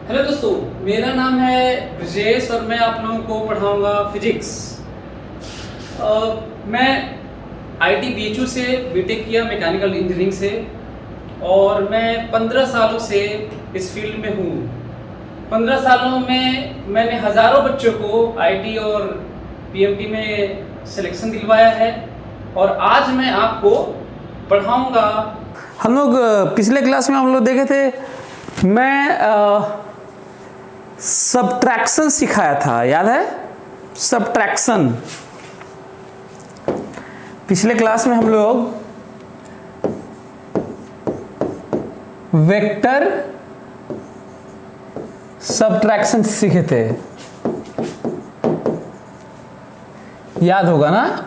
Hello दोस्तों, मेरा नाम है ब्रजेश और मैं आप लोगों को पढ़ाऊंगा फिजिक्स। मैं आईटी बीएचयू से बीटेक किया मैकेनिकल इंजीनियरिंग से और मैं 15 सालों से इस फील्ड में हूँ। 15 सालों में मैंने हज़ारों बच्चों को आईटी और पीएमटी में सिलेक्शन दिलवाया है और आज मैं आपको पढ़ाऊंगा। हम लोग पिछले क्लास में हम लोग देखे थे, मैं सबट्रैक्शन सिखाया था, याद है? सबट्रैक्शन। पिछले क्लास में हम लोग वेक्टर सबट्रैक्शन सीखे थे, याद होगा ना?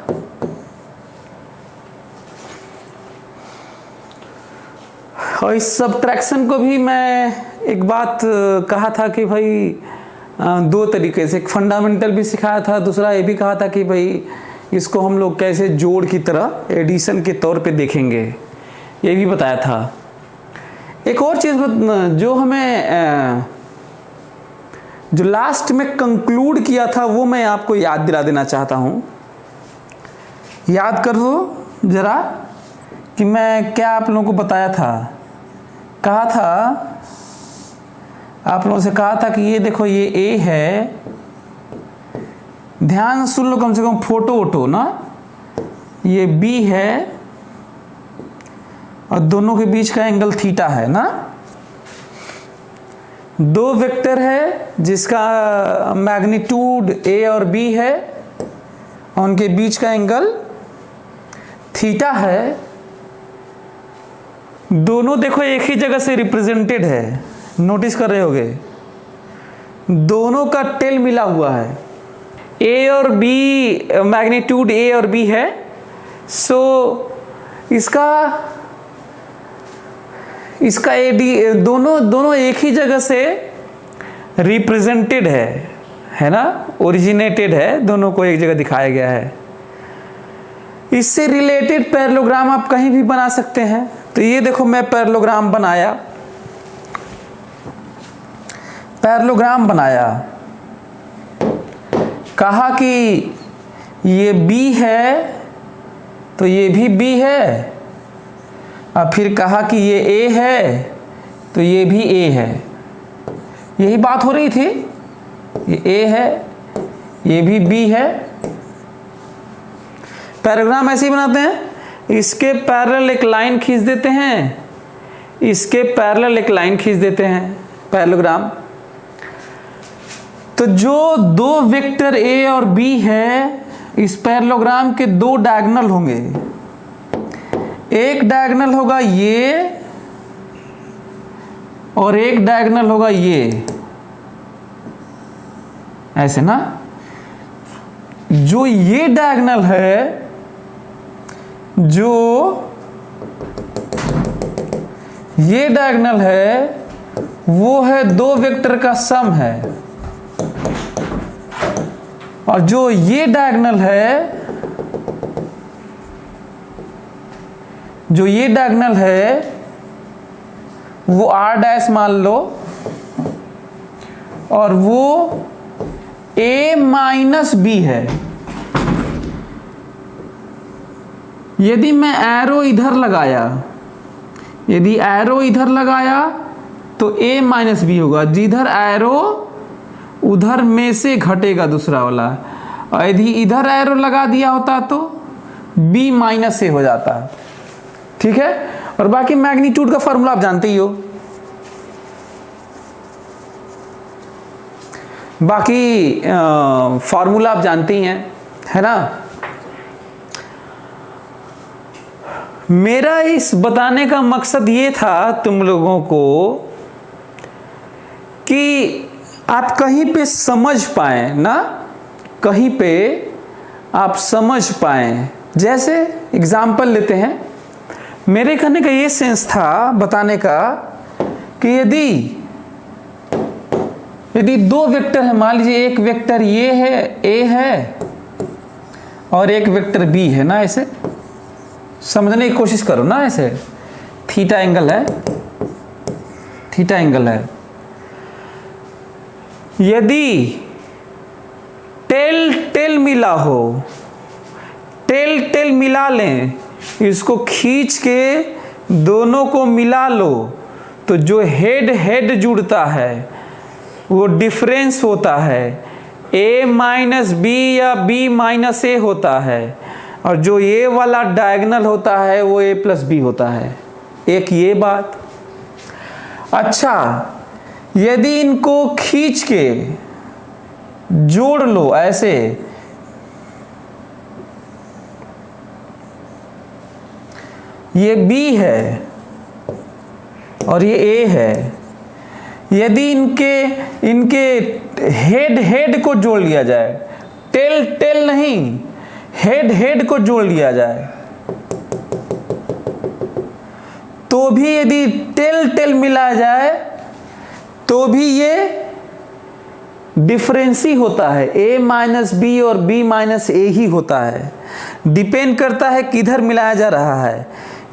और इस सबट्रैक्शन को भी मैं एक बात कहा था कि भाई दो तरीके से, एक फंडामेंटल भी सिखाया था, दूसरा ये भी कहा था कि भाई इसको हम लोग कैसे जोड़ की तरह एडिशन के तौर पे देखेंगे, ये भी बताया था। एक और चीज़ जो हमें जो लास्ट में कंक्लूड किया था वो मैं आपको याद दिला देना चाहता हूँ। याद कर दो ज़रा कि मैं क्या आप लोगों को बताया था। कहा था, आप लोगों से कहा था कि ये देखो ये ए है, ध्यान सुन लो कम से कम फोटो वोटो ना, ये बी है और दोनों के बीच का एंगल थीटा है ना। दो वेक्टर है जिसका मैग्नीट्यूड ए और बी है और उनके बीच का एंगल थीटा है। दोनों देखो एक ही जगह से रिप्रेजेंटेड है, नोटिस कर रहे होगे, दोनों का टेल मिला हुआ है। ए और बी, मैग्नीट्यूड ए और बी है, सो इसका एडी दोनों एक ही जगह से रिप्रेजेंटेड है ना, ओरिजिनेटेड है, दोनों को एक जगह दिखाया गया है। इससे रिलेटेड पैरेललोग्राम आप कहीं भी बना सकते हैं। तो ये देखो मैं पैरेललोग्राम बनाया, कहा कि ये B है तो ये भी B है, और फिर कहा कि ये A है तो ये भी A है। यही बात हो रही थी, ये A है, ये भी B है। पैराग्राम ऐसे ही बनाते हैं, इसके पैरेलल एक लाइन खींच देते हैं, इसके पैरेलल एक लाइन खींच देते हैं, पैरेललोग्राम। तो जो दो वेक्टर ए और बी है, इस पैरेललोग्राम के दो डायगोनल होंगे। एक डायगोनल होगा ये और एक डायगोनल होगा ये, ऐसे ना। जो ये डायगोनल है, जो ये डायगोनल है वो है दो वेक्टर का सम है, और जो ये डायगोनल है, जो ये डायगोनल है वो r डैश मान लो, और वो a माइनस b है। यदि मैं एरो इधर लगाया, यदि एरो इधर लगाया तो a माइनस बी होगा, जिधर एरो उधर में से घटेगा दूसरा वाला, और यदि इधर एरो लगा दिया होता तो b माइनस ए हो जाता है। ठीक है, और बाकी मैग्नीट्यूड का फॉर्मूला आप जानते ही हो। बाकी फॉर्मूला आप जानते ही हैं, है ना। मेरा इस बताने का मकसद ये था तुम लोगों को कि आप कहीं पे समझ पाएं ना, कहीं पे आप समझ पाएं। जैसे एग्जाम्पल लेते हैं, मेरे कहने का ये सेंस था बताने का कि यदि दो वेक्टर है, मान लीजिए एक वेक्टर ये है, ए है, और एक वेक्टर बी है ना, ऐसे समझने की कोशिश करो ना। ऐसे थीटा एंगल है, थीटा एंगल है। यदि टेल टेल मिला हो, टेल टेल मिला लें, इसको खींच के दोनों को मिला लो तो जो हेड हेड जुड़ता है वो डिफरेंस होता है, a माइनस बी या b माइनस ए होता है, और जो ये वाला डायगोनल होता है वो a प्लस बी होता है। एक ये बात। अच्छा, यदि इनको खींच के जोड़ लो ऐसे, ये b है और ये a है, यदि इनके हेड हेड को जोड़ लिया जाए, टेल टेल नहीं, हेड हेड को जोड़ लिया जाए, तो भी यदि टेल टेल मिलाया जाए तो भी ये डिफरेंस ही होता है, a माइनस बी और b माइनस ए ही होता है। डिपेंड करता है किधर मिलाया जा रहा है।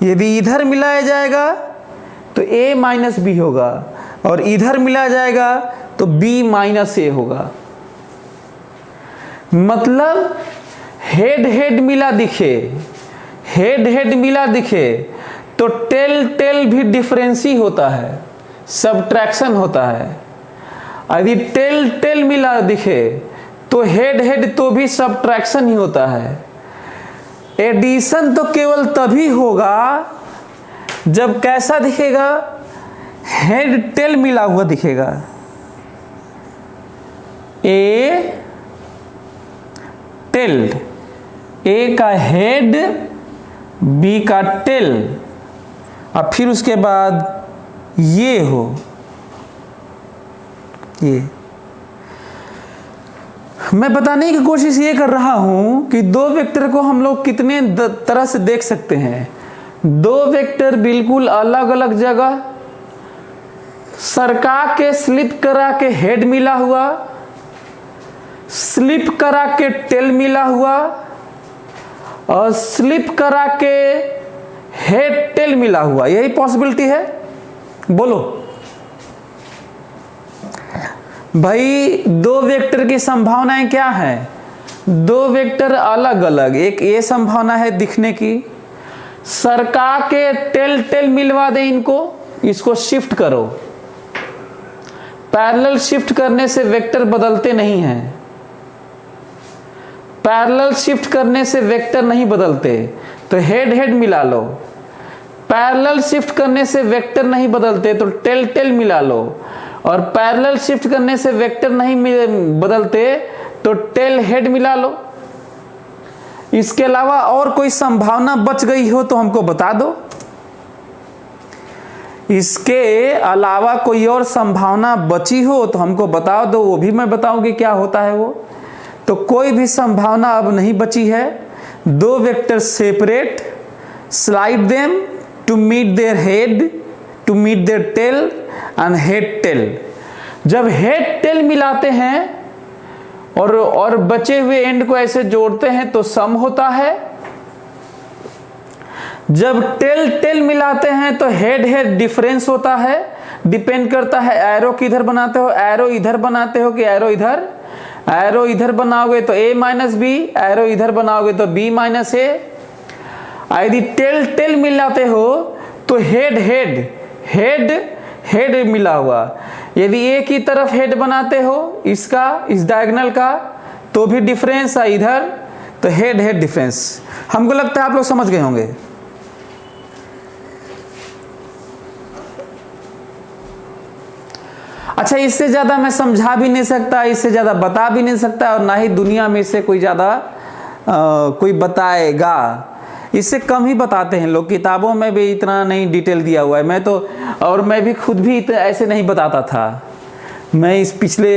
यदि इधर मिलाया जाएगा तो a माइनस बी होगा, और इधर मिलाया जाएगा तो b माइनस ए होगा। मतलब हेड हेड मिला दिखे, हेड हेड मिला दिखे तो टेल टेल भी डिफरेंस ही होता है, सबट्रैक्शन होता है। यदि टेल टेल मिला दिखे तो हेड हेड तो भी सबट्रैक्शन ही होता है। एडिशन तो केवल तभी होगा जब कैसा दिखेगा, हेड टेल मिला हुआ दिखेगा। ए टेल, ए का हेड बी का टेल, और फिर उसके बाद ये हो, ये मैं बताने की कोशिश ये कर रहा हूं कि दो वेक्टर को हम लोग कितने तरह से देख सकते हैं। दो वेक्टर बिल्कुल अलग अलग जगह सरका के स्लिप करा के हेड मिला हुआ, स्लिप करा के टेल मिला हुआ, और स्लिप करा के हेड टेल मिला हुआ, यही पॉसिबिलिटी है। बोलो भाई, दो वेक्टर की संभावनाएं क्या हैं? दो वेक्टर अलग अलग, एक ये संभावना है दिखने की, सरका के टेल टेल मिलवा दे इनको, इसको शिफ्ट करो। पैरेलल शिफ्ट करने से वेक्टर बदलते नहीं हैं, पैरेलल शिफ्ट करने से वेक्टर नहीं बदलते, तो हेड हेड मिला लो। पैरेलल शिफ्ट करने से वेक्टर नहीं बदलते तो टेल टेल मिला लो, और पैरेलल शिफ्ट करने से वेक्टर नहीं बदलते तो टेल हेड मिला लो। इसके अलावा और कोई संभावना बच गई हो तो हमको बता दो। इसके अलावा कोई और संभावना बची हो तो हमको बता दो, वो भी मैं बताऊंगी क्या होता है वो। तो कोई भी संभावना अब नहीं बची है। दो vector separate, slide them to meet their head, to meet their tail and head tail. जब हेड टेल मिलाते हैं और बचे हुए एंड को ऐसे जोड़ते हैं तो सम होता है। जब टेल टेल मिलाते हैं तो हेड हेड डिफरेंस होता है। डिपेंड करता है एरो किधर बनाते हो, एरो इधर बनाते हो कि एरो इधर। एरो इधर बनाओगे तो a माइनस बी, एरो इधर बनाओगे तो b माइनस ए। यदि टेल टेल मिलाते हो तो हेड हेड हेड हेड मिला हुआ। यदि a की तरफ हेड बनाते हो इसका, इस डायगोनल का, तो भी डिफरेंस है इधर, तो हेड हेड डिफरेंस। हमको लगता है आप लोग समझ गए होंगे। अच्छा, इससे ज़्यादा मैं समझा भी नहीं सकता, इससे ज़्यादा बता भी नहीं सकता, और ना ही दुनिया में से कोई ज़्यादा कोई बताएगा। इससे कम ही बताते हैं लोग, किताबों में भी इतना नहीं डिटेल दिया हुआ है। मैं भी खुद भी ऐसे नहीं बताता था। मैं इस पिछले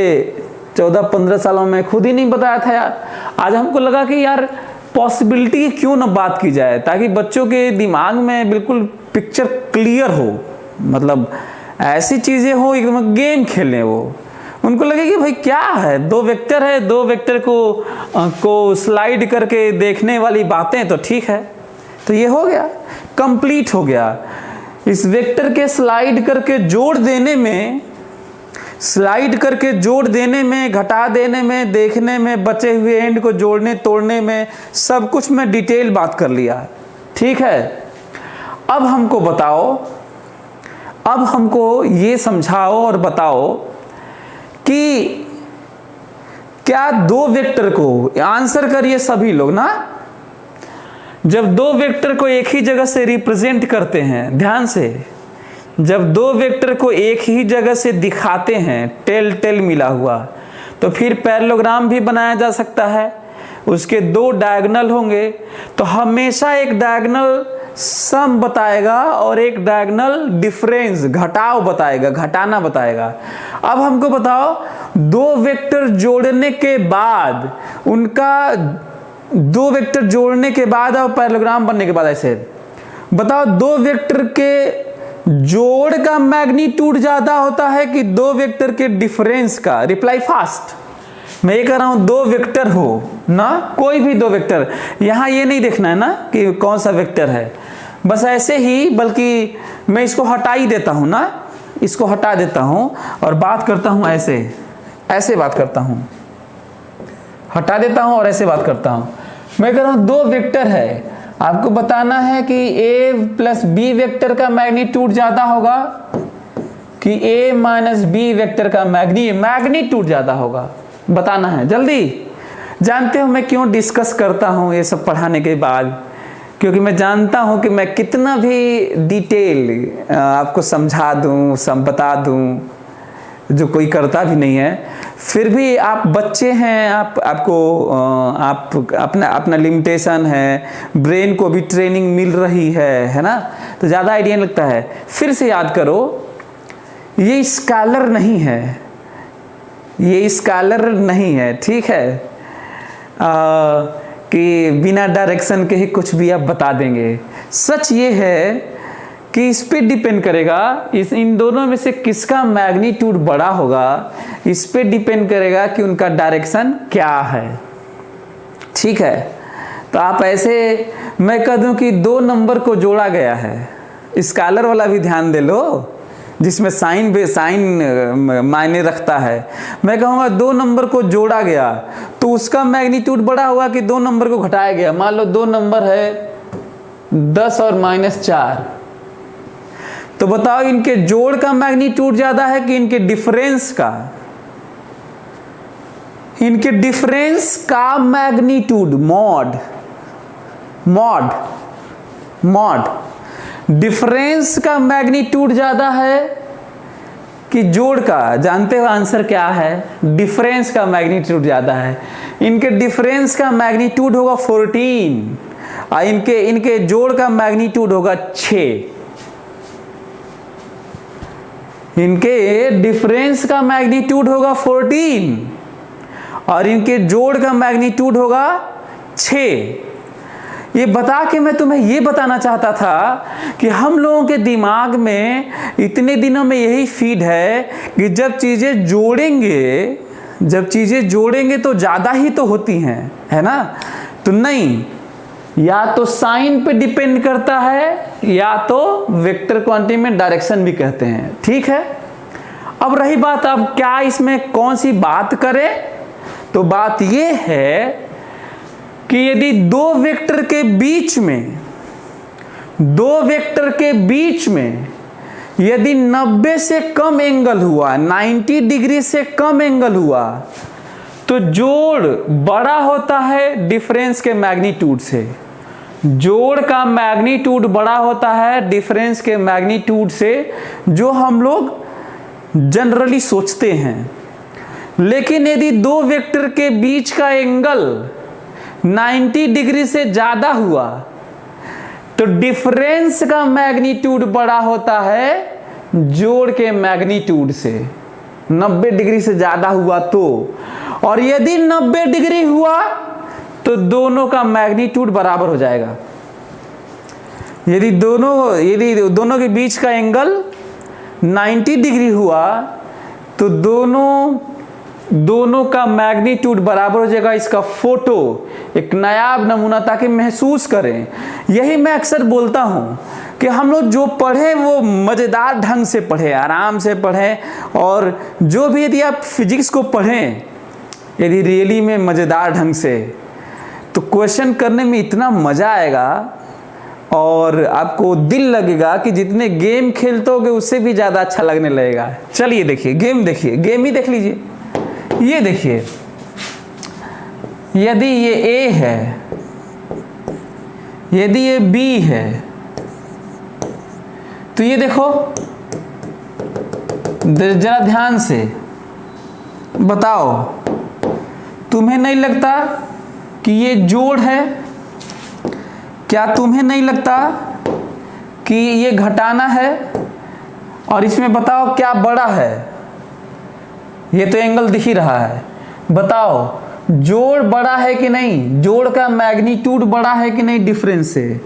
14-15 सालों में खुद ही नहीं बताया था यार। आज हमको लगा कि यार पॉसिबिलिटी क्यों ना बात की जाए, ताकि बच्चों के दिमाग में बिल्कुल पिक्चर क्लियर हो, मतलब ऐसी चीज़ें हो एकदम गेम खेलें वो, उनको लगे कि भाई क्या है, दो वेक्टर है, दो वेक्टर को स्लाइड करके देखने वाली बातें तो ठीक है। तो ये हो गया, कंप्लीट हो गया। इस वेक्टर के स्लाइड करके जोड़ देने में स्लाइड करके जोड़ देने में, घटा देने में, देखने में, बचे हुए एंड को जोड़ने तोड़ने में, सब कुछ मैं डिटेल बात कर लिया। ठीक है, अब हमको बताओ, अब हमको ये समझाओ और बताओ कि क्या दो वेक्टर को, आंसर करिए सभी लोग ना, जब दो वेक्टर को एक ही जगह से रिप्रेजेंट करते हैं, ध्यान से, जब दो वेक्टर को एक ही जगह से दिखाते हैं, टेल टेल मिला हुआ, तो फिर पैरेललोग्राम भी बनाया जा सकता है। उसके दो डायगोनल होंगे तो हमेशा एक डायगोनल सम बताएगा और एक डायगोनल डिफरेंस, घटाव बताएगा, घटाना बताएगा। अब हमको बताओ, दो वेक्टर जोड़ने के बाद, उनका दो वेक्टर जोड़ने के बाद और पैरेललोग्राम बनने के बाद, ऐसे बताओ, दो वेक्टर के जोड़ का मैग्नीट्यूड ज्यादा होता है कि दो वेक्टर के डिफरेंस का? Reply fast. मैं ये कह रहा हूं दो वेक्टर हो ना, कोई भी दो वेक्टर, यहां ये नहीं देखना है ना कि कौन सा वेक्टर है, बस ऐसे ही, बल्कि मैं इसको हटा ही देता हूं ना, इसको हटा देता हूं और बात करता हूं ऐसे, ऐसे बात करता हूं, हटा देता हूं और ऐसे बात करता हूं। मैं कह रहा हूं दो वेक्टर है, आपको बताना है कि a प्लस बी वेक्टर का मैग्नीट्यूड ज्यादा होगा कि a माइनस बी वेक्टर का मैग्नीट्यूड ज्यादा होगा, बताना है जल्दी। जानते हो मैं क्यों डिस्कस करता हूं ये सब पढ़ाने के बाद? क्योंकि मैं जानता हूं कि मैं कितना भी डिटेल आपको समझा दूं, बता दूं, जो कोई करता भी नहीं है, फिर भी आप बच्चे हैं, आपको अपना लिमिटेशन है, ब्रेन को भी ट्रेनिंग मिल रही है ना, तो ज़्यादा आइडिया नहीं लगता है। फिर से याद करो, ये स्कॉलर नहीं है, ये स्कॉलर नहीं है, ठीक है, कि बिना डायरेक्शन के ही कुछ भी आप बता देंगे। सच ये है कि इस पे डिपेंड करेगा, इन दोनों में से किसका मैग्नीट्यूड बड़ा होगा, इस पे डिपेंड करेगा कि उनका डायरेक्शन क्या है। ठीक है, तो आप ऐसे, मैं कह दूं कि दो नंबर को जोड़ा गया है, स्कॉलर वाला भी ध्यान दे लो, जिसमें साइन मायने रखता है। मैं कहूँगा दो नंबर को जोड़ा गया तो उसका मैग्नीट्यूड बड़ा होगा कि दो नंबर को घटाया गया। मान लो दो नंबर है 10 और -4, तो बताओ इनके जोड़ का मैग्नीट्यूड ज्यादा है कि इनके डिफरेंस का? इनके डिफरेंस का मैग्नीट्यूड, मॉड डिफरेंस का मैग्नीट्यूड ज्यादा है कि जोड़ का? जानते हो आंसर क्या है? डिफरेंस का मैग्नीट्यूड ज्यादा है। इनके डिफरेंस का मैग्नीट्यूड होगा 14 और इनके जोड़ का मैग्नीट्यूड होगा 6। इनके डिफरेंस का मैग्नीट्यूड होगा 14 और इनके जोड़ का मैग्नीट्यूड होगा 6। ये बता के मैं तुम्हें ये बताना चाहता था कि हम लोगों के दिमाग में इतने दिनों में यही फीड है कि जब चीज़ें जोड़ेंगे तो ज़्यादा ही तो होती हैं, है ना? तो नहीं, या तो साइन पे डिपेंड करता है या तो वेक्टर क्वांटिटी में डायरेक्शन भी कहते हैं। ठीक है, अब रही बात, अब क्या इसमें कौन सी बात करें? तो बात ये है कि यदि दो वेक्टर के बीच में यदि 90 से कम एंगल हुआ, 90 डिग्री से कम एंगल हुआ, तो जोड़ बड़ा होता है डिफरेंस के मैग्नीट्यूड से। जोड़ का मैग्नीट्यूड बड़ा होता है डिफरेंस के मैग्नीट्यूड से, जो हम लोग जनरली सोचते हैं। लेकिन यदि दो वेक्टर के बीच का एंगल 90 डिग्री से ज्यादा हुआ तो डिफरेंस का मैग्नीट्यूड बड़ा होता है जोड़ के मैग्नीट्यूड से। 90 डिग्री से ज्यादा हुआ तो, और यदि 90 डिग्री हुआ तो दोनों का मैग्नीट्यूड बराबर हो जाएगा। यदि दोनों के बीच का एंगल 90 डिग्री हुआ तो दोनों का मैग्नीट्यूड बराबर हो जाएगा। इसका फोटो एक नायाब नमूना, ताकि महसूस करें। यही मैं अक्सर बोलता हूं कि हम लोग जो पढ़े वो मज़ेदार ढंग से पढ़े, आराम से पढ़ें, और जो भी यदि आप फिजिक्स को पढ़ें यदि रियली में मज़ेदार ढंग से, तो क्वेश्चन करने में इतना मज़ा आएगा और आपको दिल लगेगा कि जितने गेम खेलते होगे उससे भी ज़्यादा अच्छा लगने लगेगा। चलिए देखिए, गेम देखिए, गेम ही देख लीजिए। ये देखिए, यदि ये ए है, यदि ये बी है, तो ये देखो जरा ध्यान से बताओ, तुम्हें नहीं लगता कि ये जोड़ है? क्या तुम्हें नहीं लगता कि ये घटाना है? और इसमें बताओ क्या बड़ा है? ये तो एंगल दिख ही रहा है, बताओ जोड़ बड़ा है कि नहीं? जोड़ का मैग्नीट्यूड बड़ा है कि नहीं डिफरेंस से?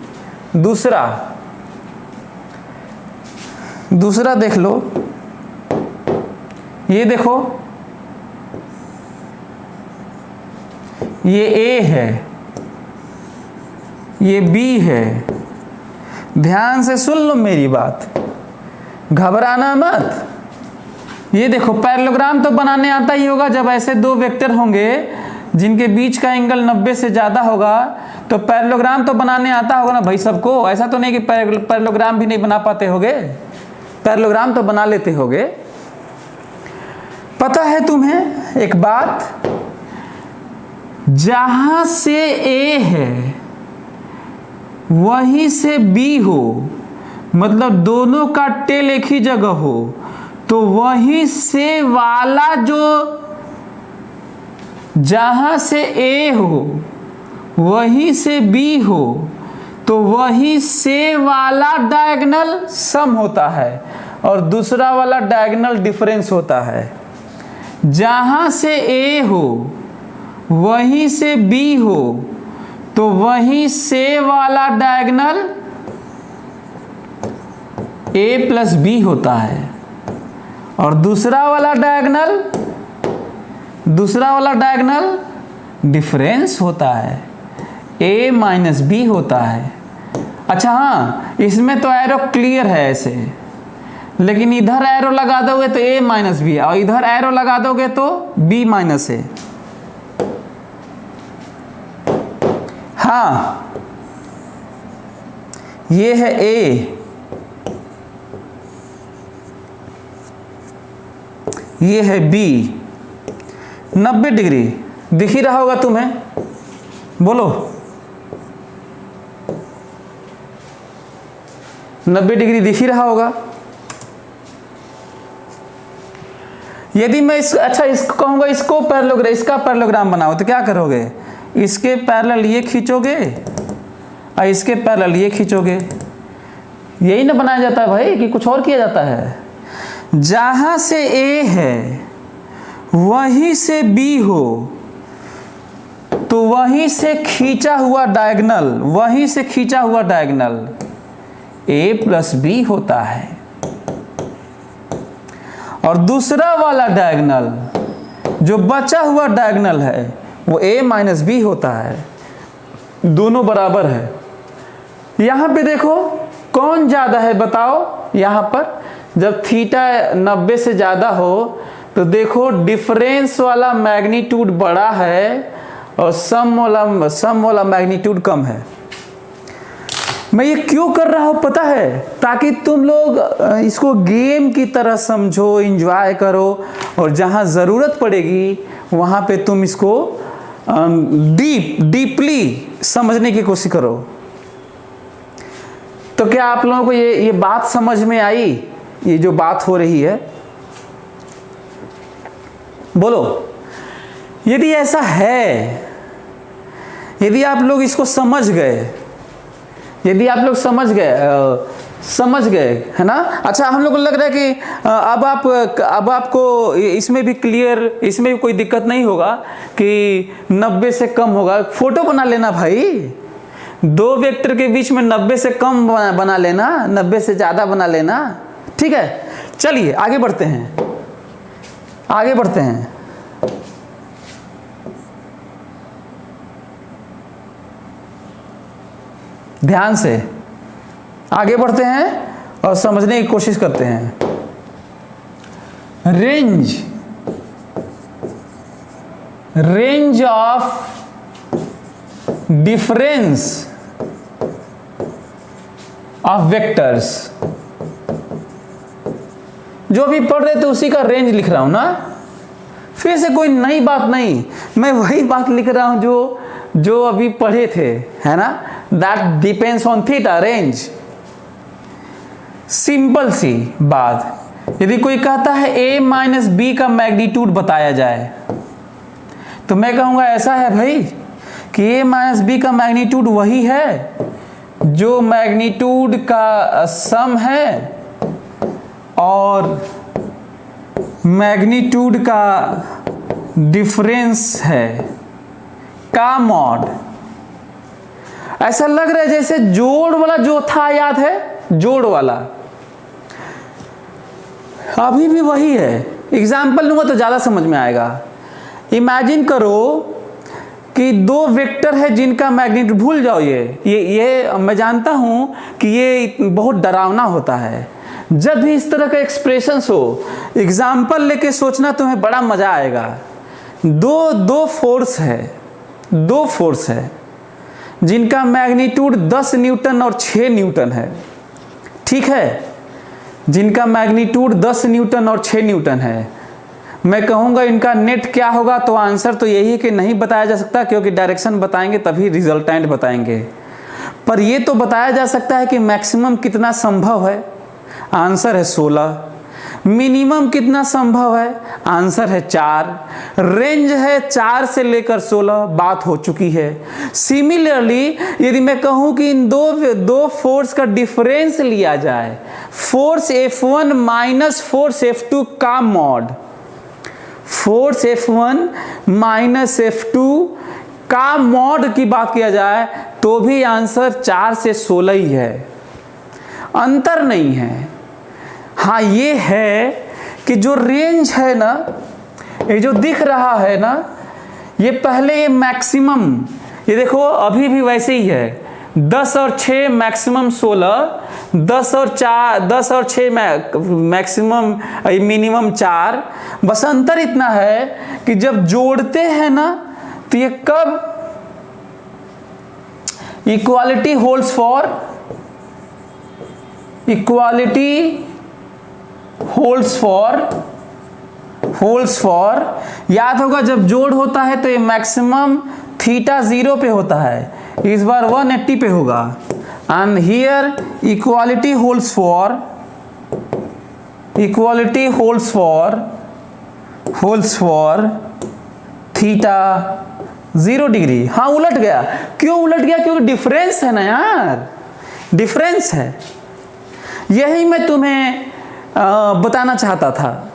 दूसरा देख लो, ये देखो, ये ए है, ये बी है। ध्यान से सुन लो मेरी बात, घबराना मत। ये देखो, पैरेललोग्राम तो बनाने आता ही होगा। जब ऐसे दो वेक्टर होंगे जिनके बीच का एंगल 90 से ज़्यादा होगा तो पैरेललोग्राम तो बनाने आता होगा ना भाई सबको। ऐसा तो नहीं कि पैरेललोग्राम भी नहीं बना पाते होगे, पैरेललोग्राम तो बना लेते होगे। पता है तुम्हें एक बात, जहां से ए है वहीं से बी हो, मतलब दोनों का टेल एक ही जगह हो, तो वहीं से वाला जो, जहां से ए हो वहीं से बी हो, तो वहीं से वाला डायगोनल सम होता है और दूसरा वाला डायगोनल डिफरेंस होता है। जहां से ए हो वहीं से बी हो, तो वहीं से वाला डायगोनल ए प्लस बी होता है और दूसरा वाला डायगोनल डिफरेंस होता है, ए माइनस बी होता है। अच्छा हाँ, इसमें तो एरो क्लियर है ऐसे, लेकिन इधर एरो लगा दोगे तो ए माइनस बी है और इधर एरो लगा दोगे तो बी माइनस है। हाँ, ये है ए, ये है बी। 90 डिग्री दिख ही रहा होगा तुम्हें, बोलो 90 डिग्री दिख ही रहा होगा। यदि मैं इसको कहूंगा इसको पैरेललोग्राम, इसका पैरेललोग्राम बनाओ, तो क्या करोगे? इसके पैरेलल ये खींचोगे और इसके पैरेलल ये खींचोगे। यही ना बनाया जाता है भाई, कि कुछ और किया जाता है? जहां से ए है वहीं से बी हो, तो वहीं से खींचा हुआ डायगोनल ए प्लस बी होता है और दूसरा वाला डायगोनल जो बचा हुआ डायगोनल है वो ए माइनस बी होता है। दोनों बराबर है। यहां पे देखो कौन ज्यादा है बताओ? यहां पर जब थीटा 90 से ज्यादा हो तो देखो डिफरेंस वाला मैग्नीट्यूड बड़ा है और सम वाला मैग्नीट्यूड कम है। मैं ये क्यों कर रहा हूं पता है? ताकि तुम लोग इसको गेम की तरह समझो, एंजॉय करो और जहां जरूरत पड़ेगी वहां पे तुम इसको डीपली समझने की कोशिश करो। तो क्या आप लोगों को ये बात समझ में आई? ये जो बात हो रही है, बोलो। यदि ऐसा है, यदि आप लोग इसको समझ गए, यदि आप लोग समझ गए है ना? अच्छा, हम लोग को लग रहा है कि अब आपको इसमें भी क्लियर, इसमें भी कोई दिक्कत नहीं होगा कि 90 से कम होगा। फोटो बना लेना भाई, दो वेक्टर के बीच में 90 से कम बना लेना, 90 से ज़्यादा बना लेना। ठीक है, चलिए आगे बढ़ते हैं। ध्यान से आगे बढ़ते हैं और समझने की कोशिश करते हैं। Range of difference of vectors, जो भी पढ़ रहे थे उसी का रेंज लिख रहा हूं ना, फिर से कोई नई बात नहीं, मैं वही बात लिख रहा हूं जो अभी पढ़े थे, है ना। That depends on theta, range. Simple सी बात, यदि कोई कहता है a माइनस बी का मैग्नीट्यूड बताया जाए, तो मैं कहूंगा ऐसा है भाई कि a माइनस बी का मैग्नीट्यूड वही है जो मैग्नीट्यूड का सम है और मैग्नीट्यूड का डिफरेंस है का मॉड। ऐसा लग रहा है जैसे जोड़ वाला जो था, याद है जोड़ वाला, अभी भी वही है। एग्जाम्पल लूंगा तो ज्यादा समझ में आएगा। इमेजिन करो कि दो वेक्टर है जिनका मैग्नीट्यूड, भूल जाओ ये मैं जानता हूं कि ये बहुत डरावना होता है। जब भी इस तरह का एक्सप्रेशंस हो, एग्जाम्पल लेके सोचना, तुम्हें बड़ा मजा आएगा। दो फोर्स है जिनका मैग्नीट्यूड 10 न्यूटन और 6 न्यूटन है, ठीक है, जिनका मैग्नीट्यूड 10 न्यूटन और 6 न्यूटन है। मैं कहूंगा इनका नेट क्या होगा, तो आंसर तो यही है कि नहीं बताया जा सकता, क्योंकि डायरेक्शन बताएंगे तभी रिजल्टेंट बताएंगे। पर यह तो बताया जा सकता है कि मैक्सिमम कितना संभव है, आंसर है 16। मिनिमम कितना संभव है, आंसर है 4। रेंज है 4 से लेकर 16, बात हो चुकी है। सिमिलरली यदि मैं कहूं कि इन दो फोर्स का डिफरेंस लिया जाए, force F1 minus force F2 का mod, force F1 minus F2 का मॉड की बात किया जाए, तो भी आंसर 4 से 16 ही है, अंतर नहीं है। हाँ ये है कि जो रेंज है ना, ये जो दिख रहा है ना, ये पहले ये मैक्सिमम, ये देखो अभी भी वैसे ही है, 10 और 6 मैक्सिमम 16, 10 और 6 मैक्सिमम मिनिमम 4। बस अंतर इतना है कि जब जोड़ते हैं ना, तो ये कब इक्वालिटी होल्ड्स फॉर, याद होगा जब जोड़ होता है तो ये मैक्सिमम थीटा 0 पे होता है, इस बार 180 पे होगा। And here equality holds for theta 0 degree. हाँ उलट गया, क्यों उलट गया, क्योंकि डिफरेंस है ना यार, डिफरेंस है। यही मैं तुम्हें बताना चाहता था,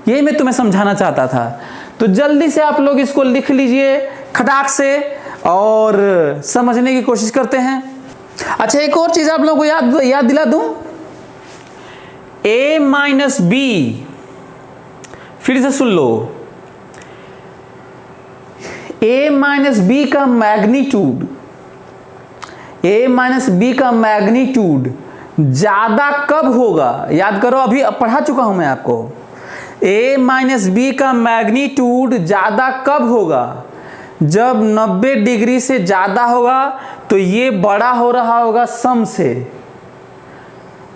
यही मैं तुम्हें समझाना चाहता था। तो जल्दी से आप लोग इसको लिख लीजिए खटाक से और समझने की कोशिश करते हैं। अच्छा एक और चीज आप लोगों को याद दिला दूं, a माइनस बी, फिर से सुन लो, a माइनस बी का मैग्नीट्यूड ज्यादा कब होगा, याद करो, अभी पढ़ा चुका हूं मैं आपको। a माइनस बी का मैग्नीट्यूड ज्यादा कब होगा, जब 90 डिग्री से ज्यादा होगा, तो ये बड़ा हो रहा होगा सम से।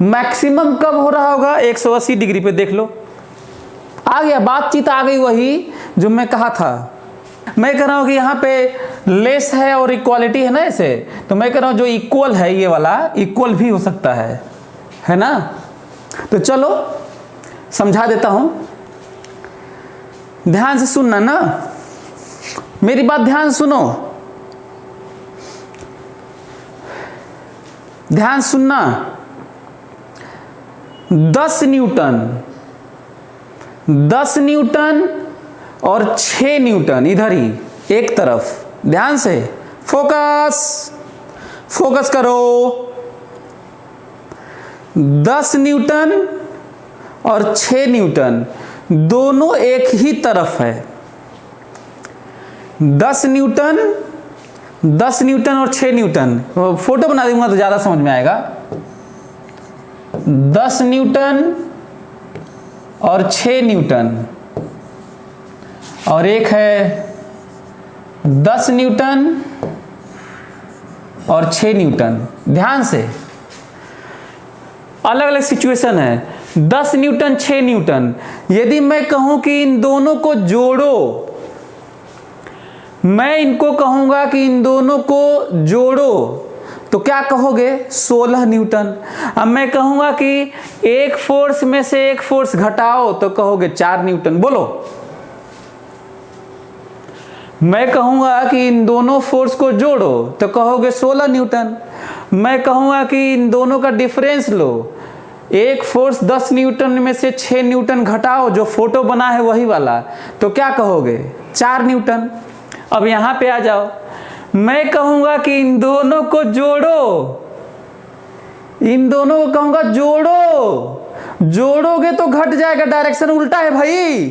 मैक्सिमम कब हो रहा होगा, 180 डिग्री पे देख लो, आ गया, बातचीत आ गई वही जो मैं कहा था। मैं कह रहा हूं कि यहाँ पे लेस है और इक्वालिटी है ना ऐसे, तो मैं कह रहा हूं जो इक्वल है ये वाला इक्वल भी हो सकता है ना। तो चलो समझा देता हूं, ध्यान से सुनना ना, मेरी बात ध्यान सुनो, ध्यान सुनना। 10 न्यूटन और 6 न्यूटन इधर ही एक तरफ, ध्यान से फोकस करो। 10 न्यूटन और 6 न्यूटन दोनों एक ही तरफ है। 10 न्यूटन और 6 न्यूटन, फोटो बना दूंगा तो ज्यादा समझ में आएगा। 10 न्यूटन और 6 न्यूटन, और एक है 10 न्यूटन और 6 न्यूटन। ध्यान से, अलग अलग सिचुएशन है। 10 न्यूटन 6 न्यूटन, यदि मैं कहूं कि इन दोनों को जोड़ो, मैं इनको कहूंगा कि इन दोनों को जोड़ो, तो क्या कहोगे? 16 न्यूटन। अब मैं कहूंगा कि एक फोर्स में से एक फोर्स घटाओ, तो कहोगे 4 न्यूटन। बोलो। मैं कहूंगा कि इन दोनों फोर्स को जोड़ो, तो कहोगे 16 न्यूटन। मैं कहूंगा कि इन दोनों का डिफरेंस लो, एक फोर्स 10 न्यूटन में से 6 न्यूटन घटाओ, जो फोटो बना है वही वाला, तो क्या कहोगे? 4 न्यूटन। अब यहां पे आ जाओ, मैं कहूंगा कि इन दोनों को जोड़ो, इन दोनों को कहूंगा जोड़ो, जोड़ोगे तो घट जाएगा, डायरेक्शन उल्टा है भाई।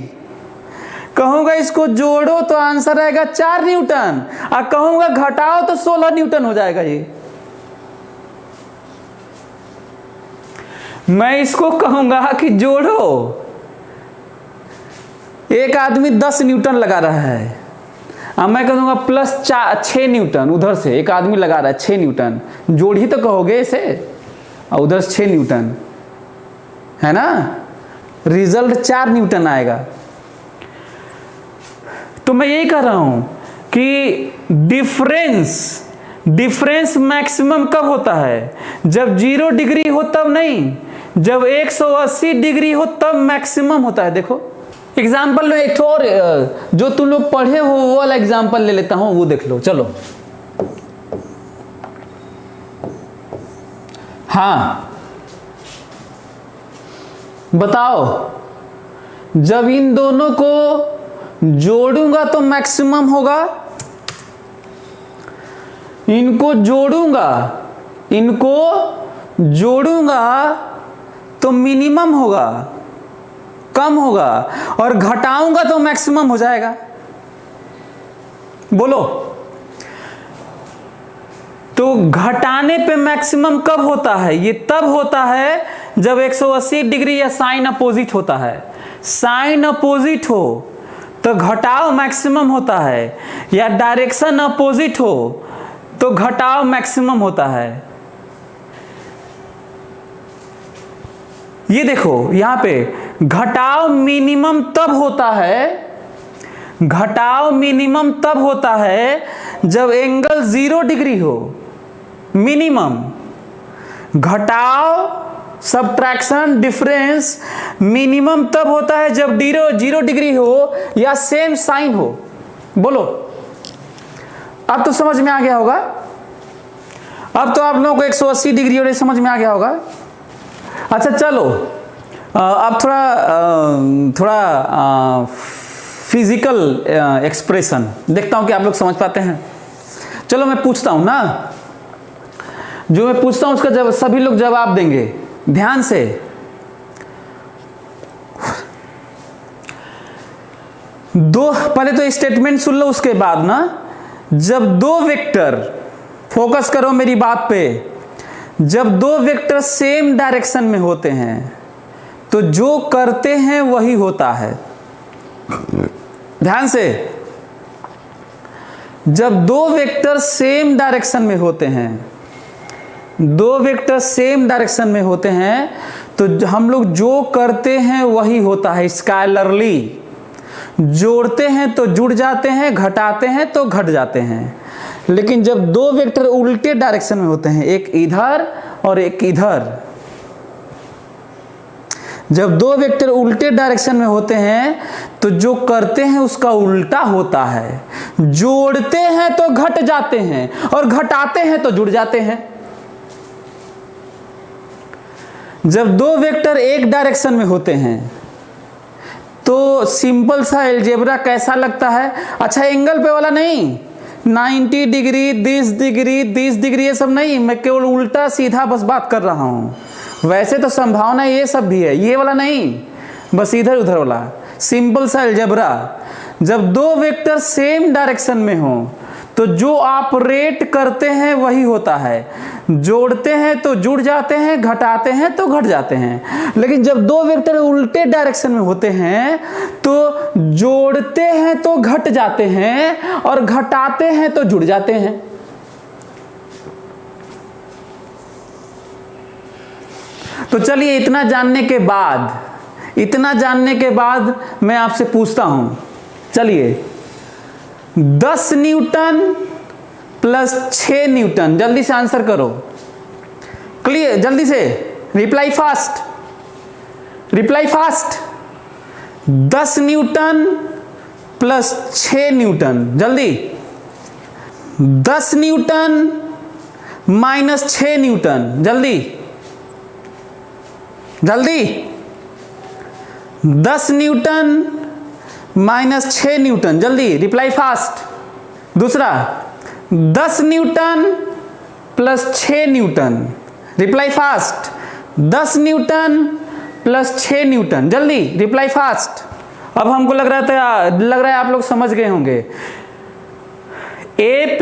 कहूंगा इसको जोड़ो तो आंसर आएगा 4 न्यूटन, और कहूंगा घटाओ तो 16 न्यूटन हो जाएगा। ये मैं इसको कहूंगा कि जोड़ो, एक आदमी 10 न्यूटन लगा रहा है, अब मैं कहूंगा प्लस 6 न्यूटन, उधर से एक आदमी लगा रहा है 6 न्यूटन, जोड़ ही तो कहोगे इसे, और उधर 6 न्यूटन है ना, रिजल्ट 4 न्यूटन आएगा। तो मैं यही कह रहा हूं कि डिफरेंस मैक्सिमम कब होता है? जब 0 डिग्री हो तब नहीं, जब 180 डिग्री हो तब मैक्सिमम होता है। देखो एग्जाम्पल में एक और जो तुम लोग पढ़े हो वो वाला एग्जाम्पल ले लेता हूं, वो देख लो। चलो, हाँ बताओ, जब इन दोनों को जोड़ूंगा तो मैक्सिमम होगा, इनको जोड़ूंगा तो मिनिमम होगा, कम होगा, और घटाऊंगा तो मैक्सिमम हो जाएगा। बोलो। तो घटाने पे मैक्सिमम कब होता है? ये तब होता है जब 180 डिग्री या साइन अपोजिट होता है। साइन अपोजिट हो तो घटाओ मैक्सिमम होता है, या डायरेक्शन अपोजिट हो तो घटाओ मैक्सिमम होता है। ये देखो यहां पे घटाओ मिनिमम तब होता है, जब एंगल 0 डिग्री हो। मिनिमम घटाओ, सब्ट्रैक्शन, डिफरेंस मिनिमम तब होता है जब 0 डिग्री हो या सेम साइन हो। बोलो। अब तो समझ में आ गया होगा, अब तो आप लोगों को 180 डिग्री और समझ में आ गया होगा। अच्छा चलो, अब थोड़ा फिजिकल एक्सप्रेशन देखता हूं कि आप लोग समझ पाते हैं। चलो मैं पूछता हूं ना, जो मैं पूछता हूं उसका जब सभी लोग जवाब देंगे ध्यान से। पहले तो स्टेटमेंट सुन लो, उसके बाद ना, जब दो वेक्टर, फोकस करो मेरी बात पे, जब दो वेक्टर सेम डायरेक्शन में होते हैं तो जो करते हैं वही होता है। ध्यान से, जब दो वेक्टर सेम डायरेक्शन में होते हैं, दो वेक्टर सेम डायरेक्शन में होते हैं तो हम लोग जो करते हैं वही होता है। स्केलरली जोड़ते हैं तो जुड़ जाते हैं, घटाते हैं तो घट जाते हैं। लेकिन जब दो वेक्टर उल्टे डायरेक्शन में होते हैं, एक इधर और एक इधर, जब दो वेक्टर उल्टे डायरेक्शन में होते हैं तो जो करते हैं उसका उल्टा होता है। जोड़ते हैं तो घट जाते हैं और घटाते हैं तो जुड़ जाते हैं। जब दो वेक्टर एक डायरेक्शन में होते हैं तो सिंपल सा अलजेब्रा कैसा लगता है? अच्छा, एंगल पे वाला नहीं, 90 डिग्री, 30 डिग्री ये सब नहीं, मैं केवल उल्टा सीधा बस बात कर रहा हूं। वैसे तो संभावना ये सब भी है, ये वाला नहीं, बस इधर उधर वाला सिंपल सा अलजेब्रा। जब दो वेक्टर सेम डायरेक्शन में हो तो जो ऑपरेट करते हैं वही होता है। जोड़ते हैं तो जुड़ जाते हैं, घटाते हैं तो घट जाते हैं। लेकिन जब दो वेक्टर उल्टे डायरेक्शन में होते हैं तो जोड़ते हैं तो घट जाते हैं और घटाते हैं तो जुड़ जाते हैं। तो चलिए इतना जानने के बाद मैं आपसे पूछता हूं, चलिए 10 न्यूटन प्लस 6 न्यूटन, जल्दी से आंसर करो। क्लियर, जल्दी से reply fast, 10 Newton plus 6 Newton, जल्दी। 10 न्यूटन माइनस 6 न्यूटन, जल्दी 10 न्यूटन माइनस 6 न्यूटन, जल्दी रिप्लाई फास्ट। दूसरा 10 Newton plus 6 Newton, reply fast. 10 Newton plus 6 Newton, जल्दी रिप्लाई फास्ट। अब हमको लग रहा है आप लोग समझ गए होंगे। a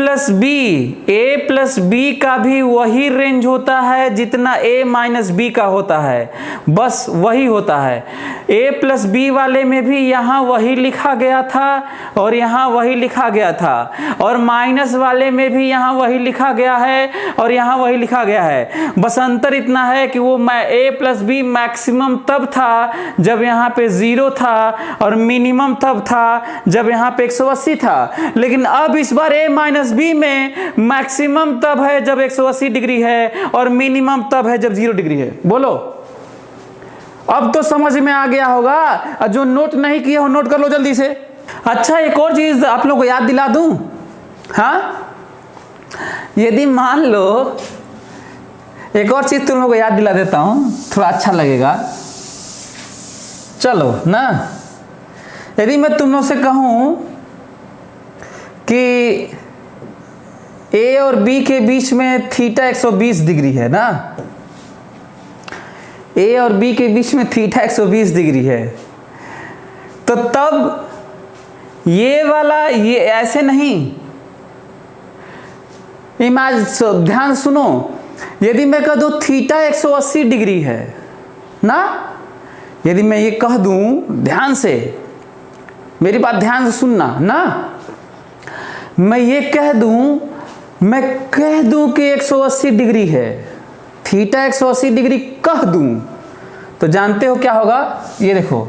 प्लस बी का भी वही रेंज होता है जितना a माइनस बी का होता है, बस वही होता है। a प्लस बी वाले में भी यहाँ वही लिखा गया था और यहाँ वही लिखा गया था, और माइनस वाले में भी यहाँ वही लिखा गया है और यहाँ वही लिखा गया है। बस अंतर इतना है कि वो a प्लस बी मैक्सिमम तब था जब यहाँ पे 0 था और मिनिमम तब था जब यहाँ पे 180 था। लेकिन अब इस बार माइनस बी में मैक्सिमम तब है जब 180 डिग्री है और मिनिमम तब है जब 0 डिग्री है। बोलो, अब तो समझ में आ गया होगा। जो नोट नहीं किया हो नोट कर लो जल्दी से। अच्छा, एक और चीज आप लोगों को याद दिला दूं। हाँ, यदि मान लो एक और चीज तुम लोगों को याद दिला देता हूं, थोड़ा अच्छा लगेगा। चलो ना, यदि मैं तुम लोग से कहूं कि A और B के बीच में थीटा 120 डिग्री है ना, A और B के बीच में थीटा 120 डिग्री है, तो तब ये वाला ये ऐसे नहीं। ध्यान सुनो, यदि मैं कह दूं थीटा 180 डिग्री है ना, यदि मैं ये कह दूं, ध्यान से मेरी बात ध्यान से सुनना ना, मैं ये कह दूं कि 180 डिग्री है, थीटा 180 डिग्री कह दूं, तो जानते हो क्या होगा? ये देखो,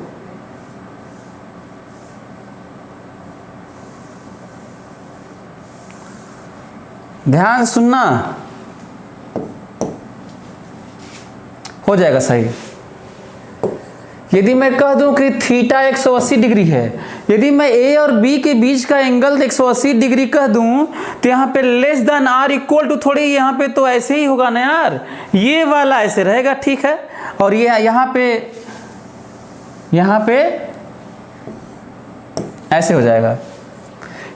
ध्यान सुनना, हो जाएगा सही। यदि मैं कह दूं कि थीटा 180 डिग्री है, यदि मैं ए और बी के बीच का एंगल 180 डिग्री कह दूं, तो यहाँ पे less than or equal to, थोड़ी यहाँ पे तो ऐसे ही होगा ना यार, ये वाला ऐसे रहेगा, ठीक है। और ये यहाँ पे ऐसे हो जाएगा।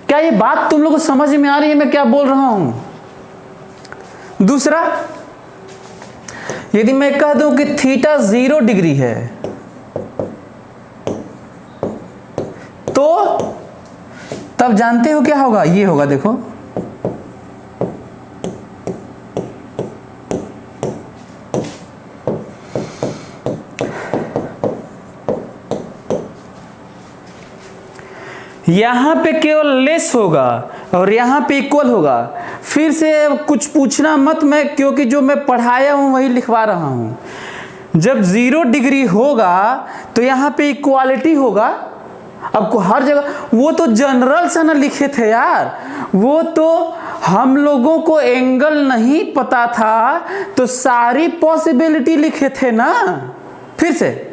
क्या ये बात तुम लोगों को समझ में आ रही है मैं क्या बोल रहा हूं? दूसरा, यदि मैं कह दूं कि थीटा 0 डिग्री है, तो तब जानते हो क्या होगा? ये होगा, देखो, यहां पे केवल लेस होगा और यहां पे इक्वल होगा। फिर से कुछ पूछना मत, मैं क्योंकि जो मैं पढ़ाया हूं वही लिखवा रहा हूं। जब 0 डिग्री होगा तो यहां पे इक्वालिटी होगा। अब हर जगह वो तो जनरल सा ना लिखे थे यार, वो तो हम लोगों को एंगल नहीं पता था तो सारी पॉसिबिलिटी लिखे थे ना। फिर से,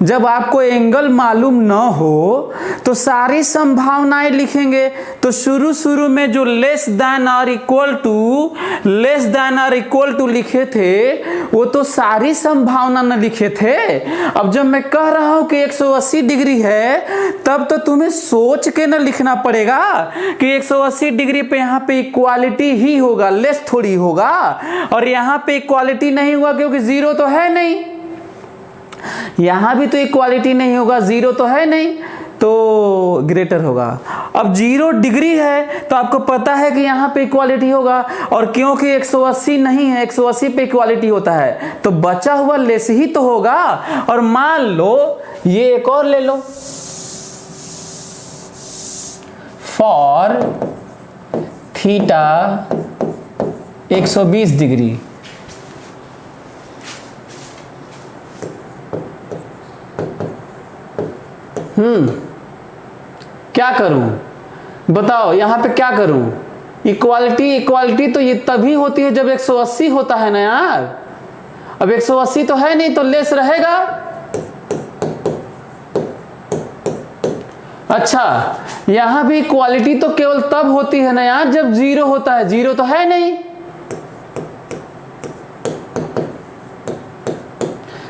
जब आपको एंगल मालूम न हो तो सारी संभावनाएं लिखेंगे। तो शुरू में जो लेस देन और इक्वल टू लिखे थे, वो तो सारी संभावना न लिखे थे। अब जब मैं कह रहा हूं कि 180 डिग्री है, तब तो तुम्हें सोच के न लिखना पड़ेगा कि 180 डिग्री पे यहाँ पे इक्वालिटी ही होगा, लेस थोड़ी होगा। और यहाँ पे इक्वालिटी नहीं हुआ क्योंकि 0 तो है नहीं, यहां भी तो इक्वालिटी नहीं होगा, 0 तो है नहीं, तो ग्रेटर होगा। अब 0 डिग्री है तो आपको पता है कि यहाँ पे इक्वालिटी होगा, और क्योंकि 180 नहीं है, 180 पे इक्वालिटी होता है, तो बचा हुआ लेस ही तो होगा। और मान लो ये एक और ले लो, फॉर थीटा 120 डिग्री, क्या करूं बताओ, यहां पे क्या करूं? इक्वालिटी तो ये तभी होती है जब 180 होता है ना यार। अब 180 तो है नहीं, तो लेस रहेगा। अच्छा, यहां भी इक्वालिटी तो केवल तब होती है ना यार जब 0 होता है, 0 तो है नहीं।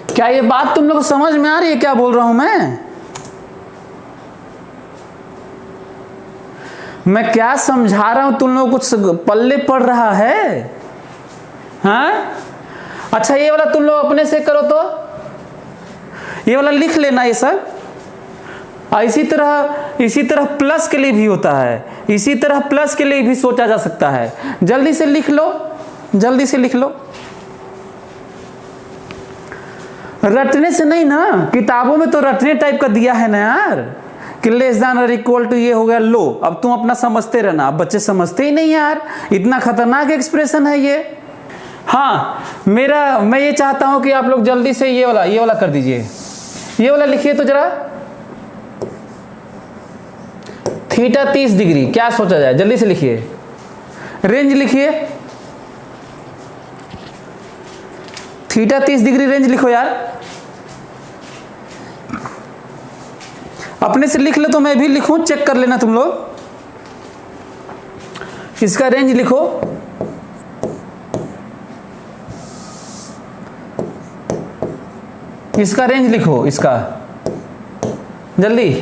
क्या ये बात तुम लोग को समझ में आ रही है क्या बोल रहा हूं मैं क्या समझा रहा हूं? तुम लोग कुछ पल्ले पड़ रहा है? हाँ, अच्छा ये वाला तुम लोग अपने से करो, तो ये वाला लिख लेना ये सब। इसी तरह प्लस के लिए भी होता है, इसी तरह प्लस के लिए भी सोचा जा सकता है। जल्दी से लिख लो, जल्दी से लिख लो। रटने से नहीं ना, किताबों में तो रटने टाइप का दिया है ना यार, कि लेस देन और इक्वल टू ये हो गया लो। अब तुम अपना समझते रहना, अब बच्चे समझते ही नहीं यार, इतना खतरनाक एक्सप्रेशन है ये। हाँ, मैं ये चाहता हूं कि आप लोग जल्दी से ये वाला कर दीजिए। ये वाला लिखिए तो जरा, थीटा 30 डिग्री क्या सोचा जाए, जल्दी से लिखिए। रेंज लिखिए, थीटा 30 डिग्री रेंज लिखो यार। अपने से लिख लो तो मैं भी लिखूं, चेक कर लेना तुम लोग। इसका रेंज लिखो, इसका रेंज लिखो, इसका जल्दी।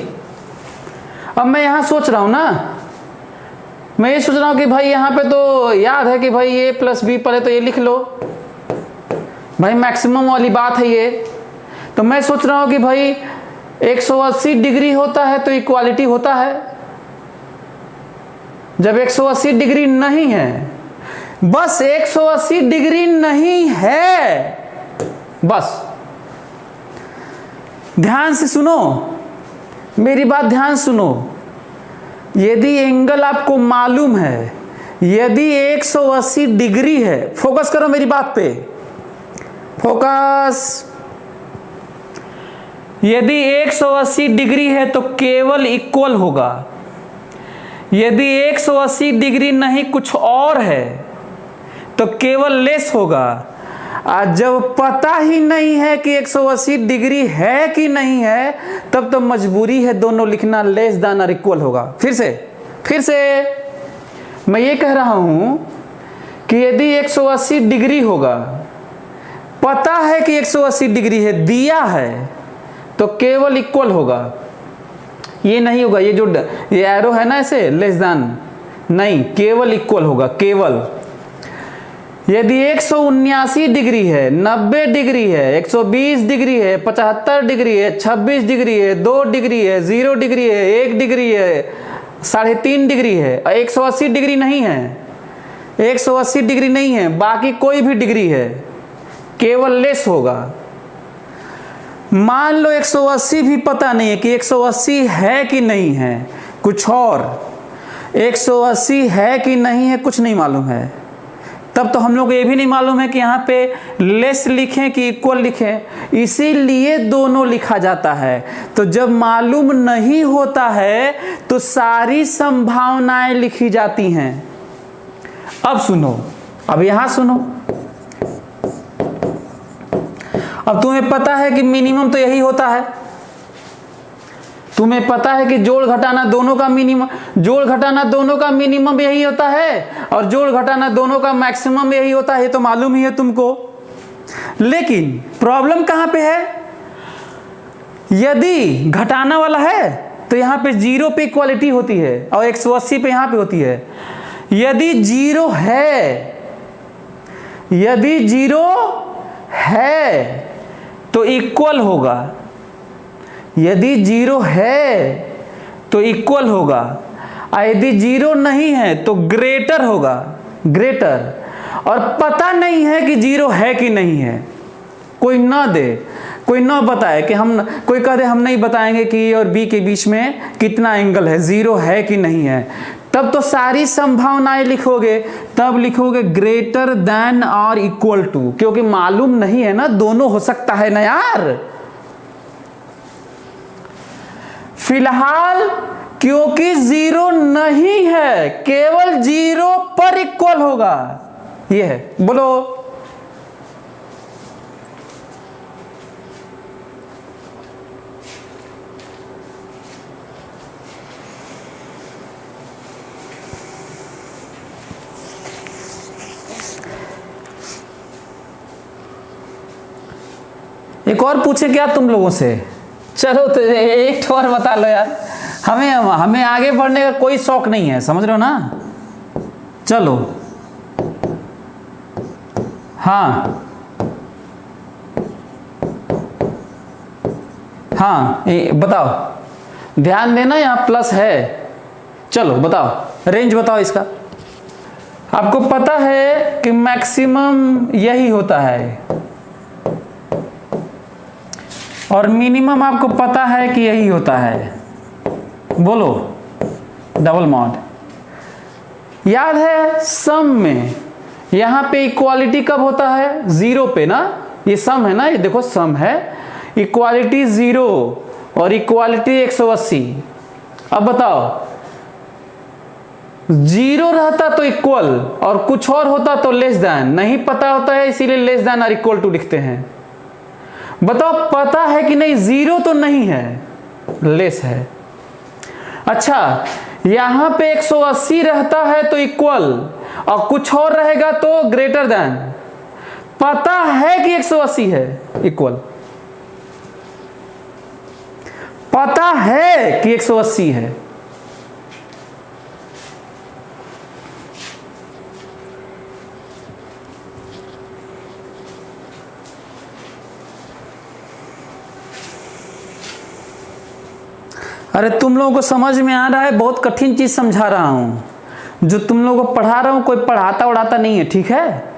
अब मैं यहां सोच रहा हूं ना, मैं ये सोच रहा हूं कि भाई यहां पे तो याद है कि भाई a प्लस बी, पहले तो ये लिख लो भाई, मैक्सिमम वाली बात है ये। तो मैं सोच रहा हूं कि भाई 180 डिग्री होता है तो इक्वालिटी होता है। जब 180 डिग्री नहीं है, बस 180 डिग्री नहीं है, बस ध्यान से सुनो मेरी बात, ध्यान सुनो। यदि एंगल आपको मालूम है, यदि 180 डिग्री है, फोकस करो मेरी बात पे, फोकस। यदि 180 डिग्री है तो केवल इक्वल होगा। यदि 180 डिग्री नहीं कुछ और है तो केवल लेस होगा। आज जब पता ही नहीं है कि 180 डिग्री है कि नहीं है, तब तो मजबूरी है दोनों लिखना, लेस देन और इक्वल होगा। फिर से मैं ये कह रहा हूं कि यदि 180 डिग्री होगा, पता है कि 180 डिग्री है, दिया है, तो केवल इक्वल होगा। ये नहीं होगा, ये जो ये एरो है ना ऐसे, लेस देन नहीं, केवल इक्वल होगा, केवल। यदि 179 डिग्री है, 90 डिग्री है, 120 डिग्री है, 75 डिग्री है, 26 डिग्री है, 2 डिग्री है, 0 डिग्री है, 1 डिग्री है, 3.5 डिग्री है, 180 डिग्री नहीं है, 180 डिग्री नहीं है, बाकी कोई भी डिग्री है, केवल लेस होगा। मान लो 180 भी पता नहीं है कि 180 है कि नहीं है, कुछ और 180 है कि नहीं है, कुछ नहीं मालूम है, तब तो हम लोग को ये भी नहीं मालूम है कि यहाँ पे लेस लिखें कि इक्वल लिखें, इसीलिए दोनों लिखा जाता है। तो जब मालूम नहीं होता है तो सारी संभावनाएं लिखी जाती हैं। अब सुनो, अब यहां सुनो, अब तुम्हें पता है कि मिनिमम तो यही होता है, तुम्हें पता है कि जोड़ घटाना दोनों का मिनिमम यही होता है, और जोड़ घटाना दोनों का मैक्सिमम यही होता है, ये तो मालूम ही है तुमको। लेकिन प्रॉब्लम कहां पे है? यदि घटाना वाला है तो यहां पे 0 पे इक्वालिटी होती है और 180 पे यहां पे होती है। यदि 0 है तो इक्वल होगा। यदि 0 है तो इक्वल होगा, और यदि जीरो नहीं है तो ग्रेटर होगा, ग्रेटर। और पता नहीं है कि जीरो है कि नहीं है, कोई ना दे, कोई ना बताए कि हम, कोई कह दे हम नहीं बताएंगे कि ए और बी के बीच में कितना एंगल है, जीरो है कि नहीं है, तब तो सारी संभावनाएं लिखोगे, तब लिखोगे ग्रेटर देन और इक्वल टू, क्योंकि मालूम नहीं है ना, दोनों हो सकता है ना यार। फिलहाल क्योंकि जीरो नहीं है, केवल जीरो पर इक्वल होगा, ये है। बोलो एक और पूछे क्या तुम लोगों से? चलो तो एक और बता लो यार, हमें आगे बढ़ने का कोई शौक नहीं है, समझ रहे हो ना। चलो हाँ हाँ, बताओ, ध्यान देना, यहाँ प्लस है। चलो बताओ, रेंज बताओ इसका। आपको पता है कि मैक्सिमम यही होता है और मिनिमम आपको पता है कि यही होता है। बोलो डबल मॉड। याद है सम में यहाँ पे इक्वालिटी कब होता है? जीरो पे ना, ये सम है ना, ये देखो सम है, इक्वालिटी जीरो और इक्वालिटी 180। अब बताओ, जीरो रहता तो इक्वल और कुछ और होता तो लेस देन, नहीं पता होता है इसीलिए लेस देन और इक्वल टू लिखते हैं। बताओ पता है कि नहीं? जीरो तो नहीं है, लेस है। अच्छा, यहां पे 180 रहता है तो इक्वल और कुछ और रहेगा तो ग्रेटर देन। पता है कि 180 है, इक्वल। पता है कि 180 है, अरे तुम लोगों को समझ में आ रहा है? बहुत कठिन चीज समझा रहा हूं, जो तुम लोगों को पढ़ा रहा हूं कोई पढ़ाता उड़ाता नहीं है, ठीक है।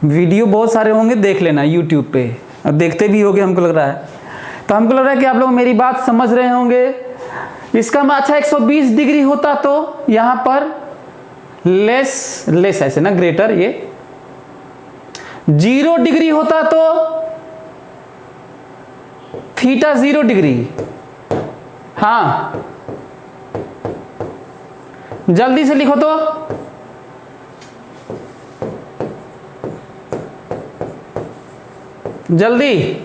वीडियो बहुत सारे होंगे, देख लेना यूट्यूब पे, और देखते भी होंगे हमको लग रहा है। तो हमको लग रहा है कि आप लोग मेरी बात समझ रहे होंगे। इसका मैं अच्छा 120 डिग्री होता तो यहां पर लेस, लेस ऐसे ना, ग्रेटर, ये 0 डिग्री होता तो थीटा 0 डिग्री। हाँ जल्दी से लिखो तो, जल्दी।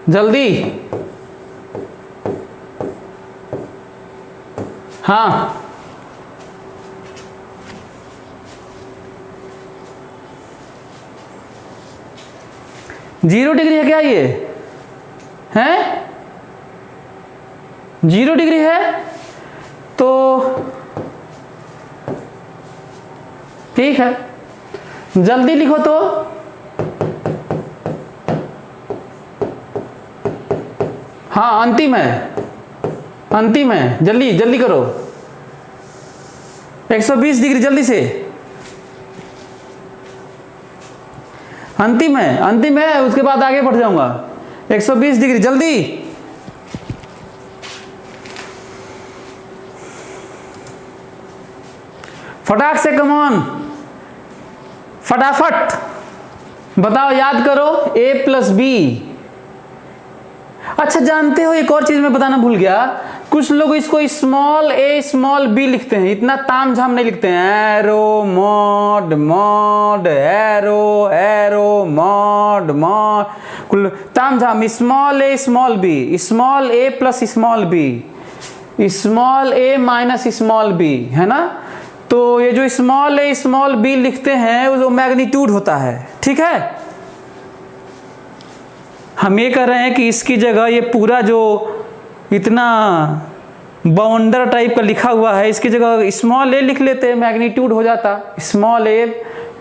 जल्दी, हाँ 0 डिग्री है क्या? ये है 0 डिग्री है तो ठीक है, जल्दी लिखो तो। हाँ अंतिम है, अंतिम है, जल्दी जल्दी करो। 120 डिग्री, जल्दी से। अंतिम है, अंतिम है, उसके बाद आगे बढ़ जाऊंगा। 120 डिग्री, जल्दी। फटाक से, कम ऑन, फटाफट बताओ, याद करो। a plus b. अच्छा जानते हो, एक और चीज मैं बताना भूल गया, कुछ लोग इसको स्मॉल a स्मॉल b लिखते हैं, इतना ताम झाम नहीं लिखते हैं। Arrow mod mod, arrow arrow mod mod, कुल ताम झाम। Small a small b, small a plus small b, small a minus small b, है ना। तो ये जो स्मॉल a स्मॉल b लिखते हैं वो मैग्नीट्यूड होता है, ठीक है। हम ये कह रहे हैं कि इसकी जगह ये पूरा जो इतना बाउंडर टाइप का लिखा हुआ है, इसकी जगह स्मॉल a लिख लेते, मैग्नीट्यूड हो जाता small a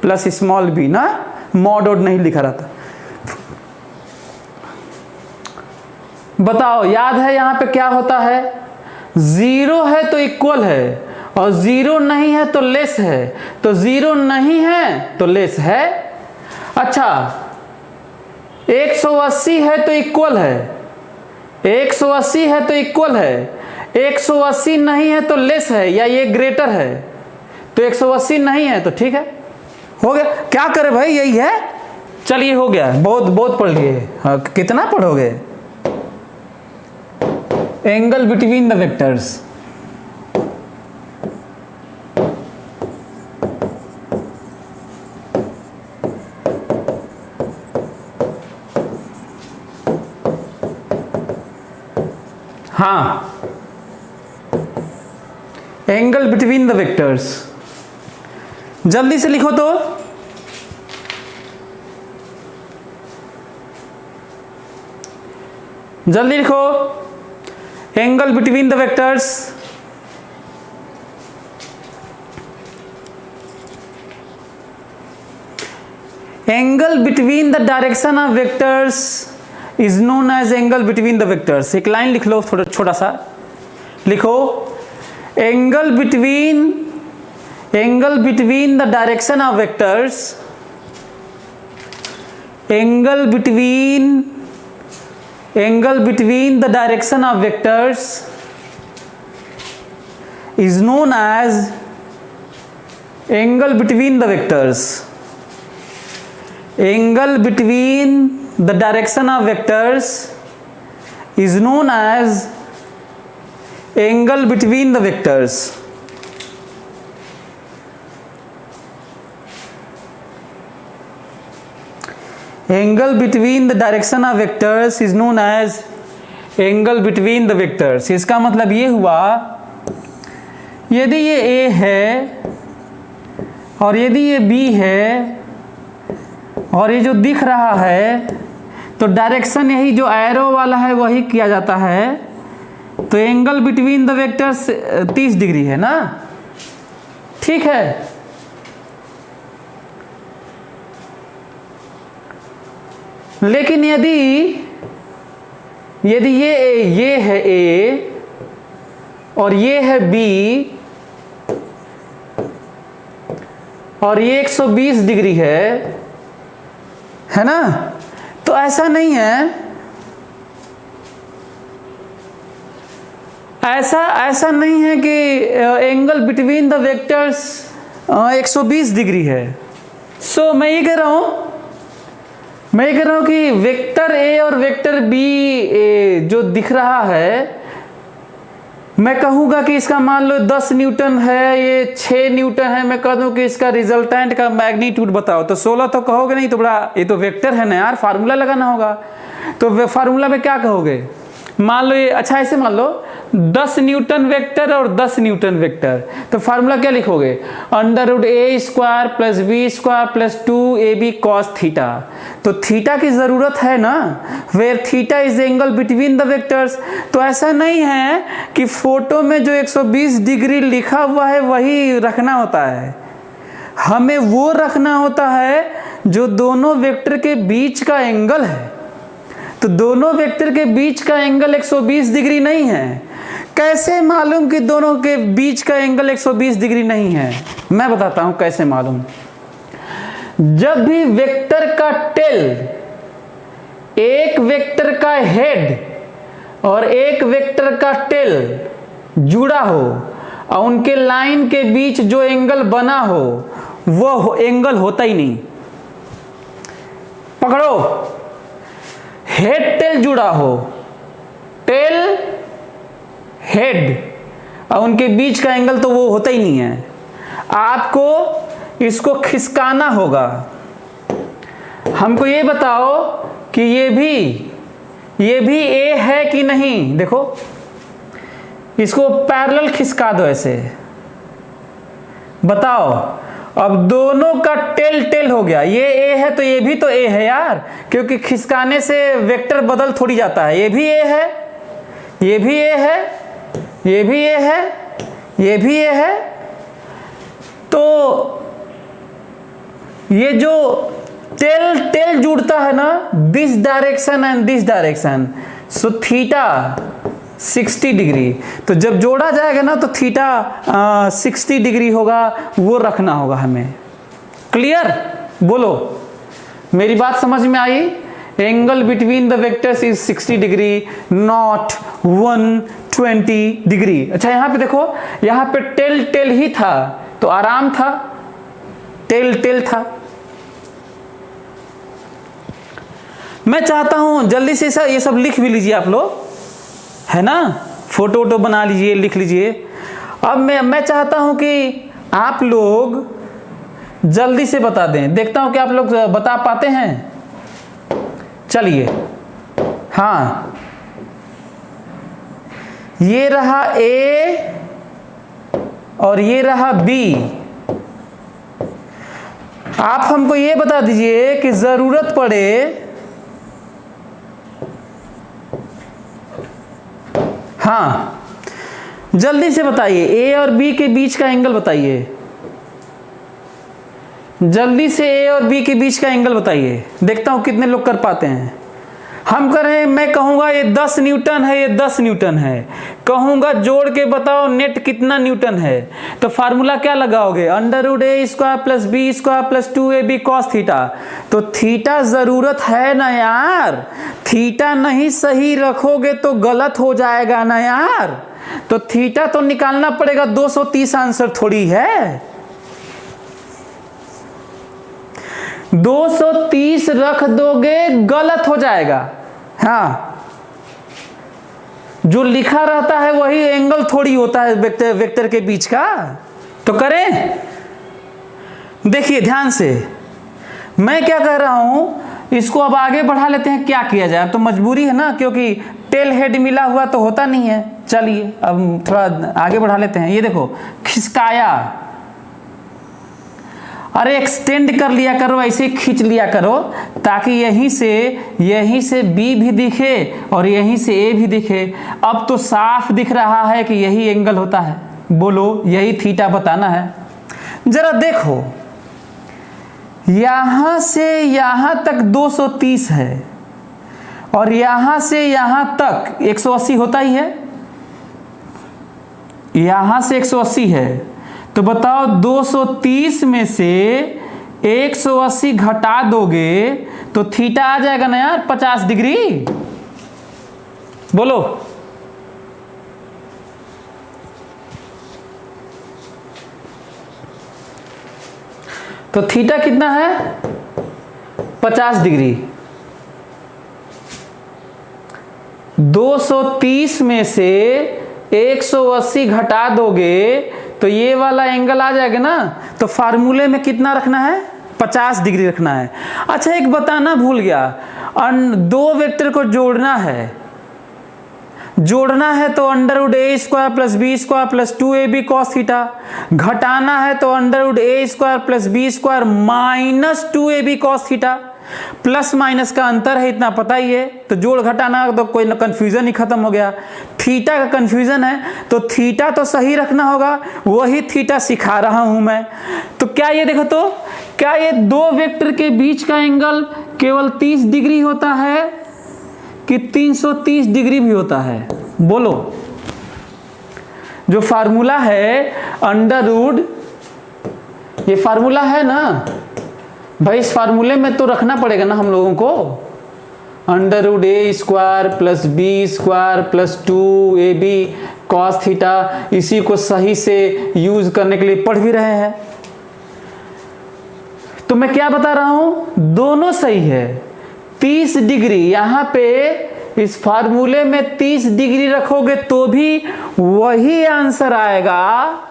plus small b ना, मॉड ऑड नहीं लिखा रहता। बताओ, याद है यहाँ पे क्या होता है? जीरो है तो इक्वल है, और जीरो नहीं है तो लेस है, तो जीरो नहीं है तो लेस है। अच्छा, 180 है तो इक्वल है, 180 है तो इक्वल है, 180 नहीं है तो लेस है या ये ग्रेटर है, तो 180 नहीं है तो ठीक है, हो गया। क्या करे भाई, यही है। चलिए हो गया, बहुत बहुत पढ़ लिए। कितना पढ़ोगे? Angle between the vectors. हाँ, एंगल बिटवीन द वेक्टर्स, जल्दी से लिखो तो। जल्दी लिखो, angle between the vectors. Angle between the direction of vectors is known as angle between the vectors. एक लाइन लिख लो, थोड़ा छोटा सा लिखो, angle between the direction of vectors, angle between the direction of vectors is known as angle between the vectors. Angle between the direction of vectors is known as angle between the vectors. Angle between the direction of vectors is known as angle between the vectors. इसका मतलब ये हुआ, यदि ये A है और यदि ये B है और ये जो दिख रहा है, तो डायरेक्शन यही जो एरो वाला है वही किया जाता है, तो angle between the vectors 30 degree है ना, ठीक है। लेकिन यदि ये है A और ये है B और ये 120 डिग्री है ना, तो ऐसा नहीं है, ऐसा नहीं है कि angle between the vectors 120 degree है। सो मैं ये कह रहा हूं कि वेक्टर A और वेक्टर B जो दिख रहा है, मैं कहूँगा कि इसका मान लो 10 न्यूटन है, ये 6 न्यूटन है, मैं कह दूँ कि इसका रिजल्टेंट का मैग्नीट्यूड बताओ, तो 16 तो कहोगे नहीं, तो बड़ा ये तो वेक्टर है ना यार, फार्मूला लगाना होगा। तो फार्मूला में क्या कहोगे? मान लो ये, अच्छा ऐसे मान लो 10 न्यूटन वेक्टर और 10 न्यूटन वेक्टर, तो फार्मूला क्या लिखोगे? √a² + b² + 2ab cos theta. तो थीटा की जरूरत है ना, where theta is angle between the vectors. तो ऐसा नहीं है कि फोटो में जो 120 डिग्री लिखा हुआ है वही रखना होता है, हमें वो रखना होता है जो दोनों वेक्टर के बीच का एंगल है। तो दोनों वेक्टर के बीच का एंगल 120 डिग्री नहीं है। कैसे मालूम कि दोनों के बीच का एंगल 120 डिग्री नहीं है? मैं बताता हूं कैसे मालूम। जब भी वेक्टर का टेल एक वेक्टर का हेड और एक वेक्टर का टेल जुड़ा हो और उनके लाइन के बीच जो एंगल बना हो वो एंगल होता ही नहीं। पकड़ो, हेड टेल जुड़ा हो, टेल हेड और उनके बीच का एंगल तो वो होता ही नहीं है। आपको इसको खिसकाना होगा। हमको ये बताओ कि ये भी A है कि नहीं। देखो, इसको पैरेलल खिसका दो ऐसे, बताओ। अब दोनों का टेल हो गया, ये A है तो ये भी तो A है यार, क्योंकि खिसकाने से वेक्टर बदल थोड़ी जाता है। ये भी A है, ये भी A है, ये भी A है, ये भी A है। तो ये जो टेल टेल जुड़ता है ना this direction and this direction, so theta 60 degree. तो जब जोड़ा जाएगा ना तो थीटा 60 डिग्री होगा, वो रखना होगा हमें। क्लियर? बोलो, मेरी बात समझ में आई? Angle between the vectors is 60 degree, not 120 degree. अच्छा यहां पे देखो, यहां पे टेल टेल ही था तो आराम था, टेल टेल था। मैं चाहता हूं जल्दी से ये सब लिख भी लीजिए आप लोग, है ना, फोटो वोटो बना लीजिए, लिख लीजिए। अब मैं चाहता हूं कि आप लोग जल्दी से बता दें, देखता हूं कि आप लोग बता पाते हैं। चलिए, हाँ, ये रहा ए और ये रहा बी। आप हमको ये बता दीजिए कि जरूरत पड़े हाँ जल्दी से बताइए, ए और बी के बीच का एंगल बताइए, जल्दी से ए और बी के बीच का एंगल बताइए, देखता हूं कितने लोग कर पाते हैं। हम करें, मैं कहूंगा ये 10 न्यूटन है, ये 10 न्यूटन है, कहूंगा जोड़ के बताओ नेट कितना न्यूटन है, तो फार्मूला क्या लगाओगे? √a² + b² + 2ab cos theta. तो थीटा जरूरत है ना यार, थीटा नहीं सही रखोगे तो गलत हो जाएगा ना यार। तो थीटा तो निकालना पड़ेगा, 230 आंसर थोड़ी है। 230 रख दोगे गलत हो जाएगा। हाँ, जो लिखा रहता है वही एंगल थोड़ी होता है वेक्टर के बीच का। तो करें, देखिए ध्यान से, मैं क्या कह रहा हूं, इसको अब आगे बढ़ा लेते हैं। क्या किया जाए, अब तो मजबूरी है ना, क्योंकि टेल हेड मिला हुआ तो होता नहीं है। चलिए अब थोड़ा आगे बढ़ा लेते हैं। ये देखो, खिसकाया, अरे एक्सटेंड कर लिया करो, ऐसे खींच लिया करो ताकि यहीं से बी भी दिखे और यहीं से ए भी दिखे। अब तो साफ दिख रहा है कि यही एंगल होता है। बोलो, यही थीटा बताना है। जरा देखो, यहां से यहां तक 230 है और यहां से यहां तक 180 होता ही है, यहां से 180 है। तो बताओ 230 में से 180 घटा दोगे तो थीटा आ जाएगा ना यार 50 डिग्री। बोलो, तो थीटा कितना है? 50 डिग्री। 230 में से 180 घटा दोगे तो ये वाला एंगल आ जाएगा ना। तो फार्मूले में कितना रखना है? 50 डिग्री रखना है। अच्छा, एक बताना भूल गया, दो वेक्टर को जोड़ना है तो √a² + b² + 2ab cos theta. घटाना है तो √a² + b² - 2ab cos theta. Plus minus का अंतर है, इतना पता ही है। तो जोड़ घटाना तो कोई कंफ्यूजन ही खत्म हो गया। थीटा का कंफ्यूजन है तो थीटा तो सही रखना होगा, वही थीटा सिखा रहा हूं मैं। तो क्या ये देखो, तो क्या ये दो वेक्टर के बीच का एंगल केवल 30 डिग्री होता है कि 330 डिग्री भी होता है? बोलो, जो फार्मूला है √, ये फार्मूला है ना भाई, इस फार्मूले में तो रखना पड़ेगा ना हम लोगों को। √a² + b² + 2ab cos theta, इसी को सही से यूज करने के लिए पढ़ भी रहे हैं। तो मैं क्या बता रहा हूं, दोनों सही है। 30 डिग्री यहां पे इस फार्मूले में 30 डिग्री रखोगे तो भी वही आंसर आएगा,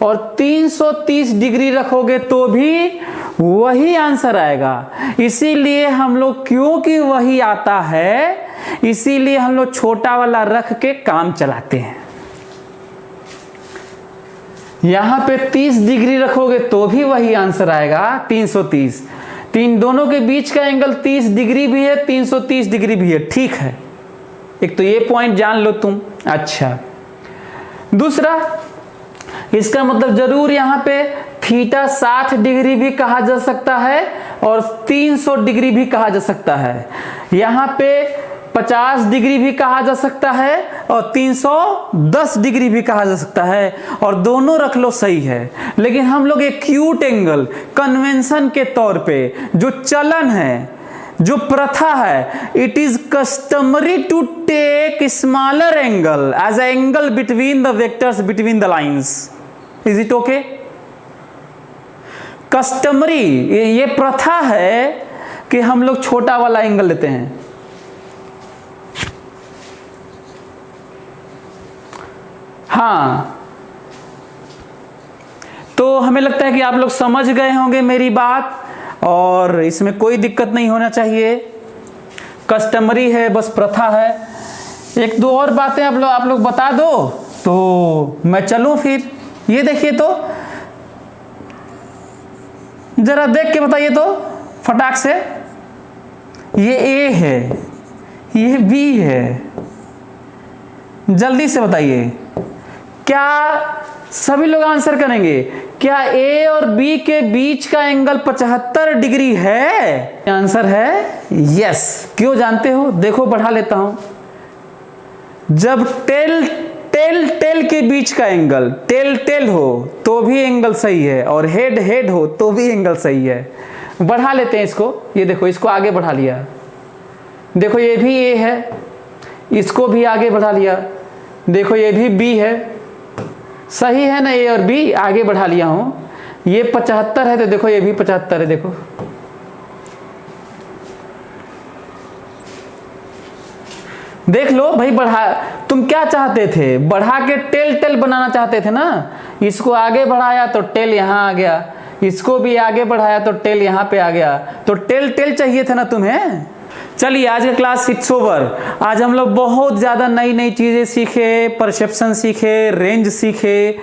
और 330 डिग्री रखोगे तो भी वही आंसर आएगा। इसीलिए हम लोग, क्योंकि वही आता है, इसीलिए हम लोग छोटा वाला रख के काम चलाते हैं। यहां पे 30 डिग्री रखोगे तो भी वही आंसर आएगा, 330। दोनों के बीच का एंगल 30 डिग्री भी है, 330 डिग्री भी है। ठीक है, एक तो ये पॉइंट जान लो तुम। अच्छा, दूसरा, इसका मतलब जरूर यहां पे थीटा 60 डिग्री भी कहा जा सकता है और 300 डिग्री भी कहा जा सकता है। यहाँ पे 50 डिग्री भी कहा जा सकता है और 310 डिग्री भी कहा जा सकता है, और दोनों रख लो सही है। लेकिन हम लोग एक्यूट एंगल कन्वेंशन के तौर पे जो चलन है, जो प्रथा है, it is customary to take smaller angle as a angle between the vectors between the lines. Is it okay? Customary ये प्रथा है कि हम लोग छोटा वाला एंगल लेते हैं। हाँ, तो हमें लगता है कि आप लोग समझ गए होंगे मेरी बात, और इसमें कोई दिक्कत नहीं होना चाहिए। कस्टमरी है, बस प्रथा है। एक दो और बातें आप लोग बता दो तो मैं चलूं फिर। ये देखिए तो, जरा देख के बताइए तो फटाक से। ये ए है, ये बी है, जल्दी से बताइए। क्या सभी लोग आंसर करेंगे? क्या ए और बी के बीच का एंगल 75 डिग्री है? आंसर है यस। क्यों जानते हो? देखो बढ़ा लेता हूं। जब टेल के बीच का एंगल टेल हो तो भी एंगल सही है, और हेड हो तो भी एंगल सही है। बढ़ा लेते हैं इसको। ये देखो, इसको आगे बढ़ा लिया। देखो ये भी ए है, इसको भी आगे बढ़ा लिया। देखो ये भी बी है, सही है ना? ए और बी आगे बढ़ा लिया हूं। ये 75 है तो देखो ये भी 75 है। देखो देख लो भाई, बढ़ा। तुम क्या चाहते थे? बढ़ा के टेल बनाना चाहते थे ना। इसको आगे बढ़ाया तो टेल यहां आ गया, इसको भी आगे बढ़ाया तो टेल यहां पे आ गया। तो टेल चाहिए था ना तुम्हें। चलिए, आज का क्लास इट्स ओवर। आज हम लोग बहुत ज़्यादा नई चीज़ें सीखे, परसेप्शन सीखे, रेंज सीखे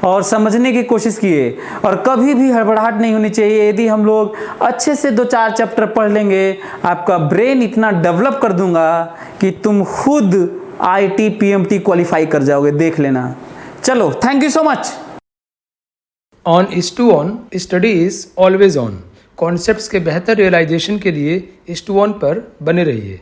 और समझने की कोशिश किए। और कभी भी हड़बड़ाहट नहीं होनी चाहिए। यदि हम लोग अच्छे से 2-4 चैप्टर पढ़ लेंगे, आपका ब्रेन इतना डेवलप कर दूंगा कि तुम खुद IIT PMT क्वालिफाई कर जाओगे। देख लेना। चलो, thank you so much. On IS2ON study is always on. Concepts के बेहतर रियलाइजेशन के लिए IS2ON पर बने रहिए।